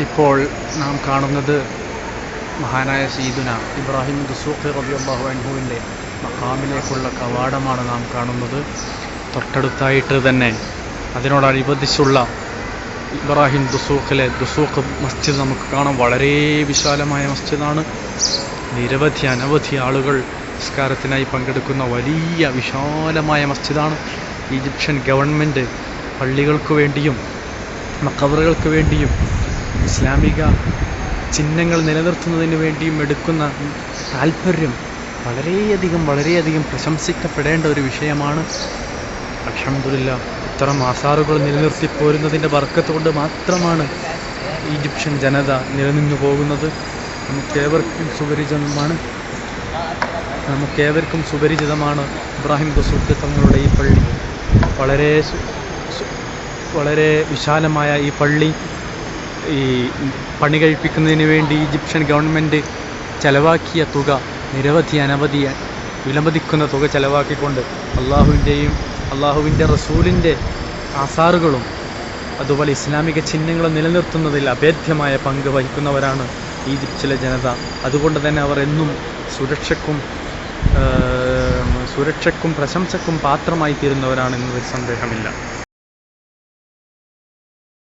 ഇപ്പോൾ നാം കാണുന്നത് മഹാനായ സയ്യിദുന ഇബ്രാഹിം ദുസൂഖി റളിയല്ലാഹു അൻഹുവിൻ്റെ മഖാമിലേക്കുള്ള കവാടമാണ് നാം കാണുന്നത്. തൊട്ടടുത്തായിട്ട് തന്നെ അതിനോടനുബന്ധിച്ചുള്ള ഇബ്രാഹിം ദുസൂഖിലെ ദുസൂഖ് മസ്ജിദ് നമുക്ക് കാണാം. വളരെ വിശാലമായ മസ്ജിദാണ്. അനവധി ആളുകൾ നിസ്കാരത്തിനായി പങ്കെടുക്കുന്ന വലിയ വിശാലമായ മസ്ജിദാണ്. ഈജിപ്ഷ്യൻ ഗവൺമെൻറ് പള്ളികൾക്ക് വേണ്ടിയും മഖബറുകൾക്ക് വേണ്ടിയും ഇസ്ലാമിക ചിഹ്നങ്ങൾ നിലനിർത്തുന്നതിന് വേണ്ടിയും എടുക്കുന്ന താല്പര്യം വളരെയധികം പ്രശംസിക്കപ്പെടേണ്ട ഒരു വിഷയമാണ്. അൽഹംദുലില്ലാഹ്, ഇത്തരം ആസാറുകൾ നിലനിർത്തിപ്പോരുന്നതിൻ്റെ ബർക്കത്ത് കൊണ്ട് മാത്രമാണ് ഈജിപ്ഷ്യൻ ജനത നിലനിന്നു പോകുന്നത്. നമുക്കേവർക്കും സുപരിചിതമാണ് ഇബ്രാഹിം ദുസൂഖി തങ്ങളുടെ ഈ പള്ളി. വളരെ വിശാലമായ ഈ പള്ളി ഈ പണി കഴിപ്പിക്കുന്നതിന് വേണ്ടി ഈജിപ്ഷ്യൻ ഗവൺമെൻറ് ചെലവാക്കിയ തുക അനവധി വിലമതിക്കുന്ന തുക ചെലവാക്കിക്കൊണ്ട് അള്ളാഹുവിൻ്റെ റസൂലിൻ്റെ ആസാറുകളും അതുപോലെ ഇസ്ലാമിക ചിഹ്നങ്ങളും നിലനിർത്തുന്നതിൽ അഭേദ്യമായ പങ്ക് വഹിക്കുന്നവരാണ് ഈജിപ്തിലെ ജനത. അതുകൊണ്ട് തന്നെ അവർ എന്നും സുരക്ഷയ്ക്കും പ്രശംസയ്ക്കും പാത്രമായി തീരുന്നവരാണെന്നതിൽ സന്ദേഹമില്ല.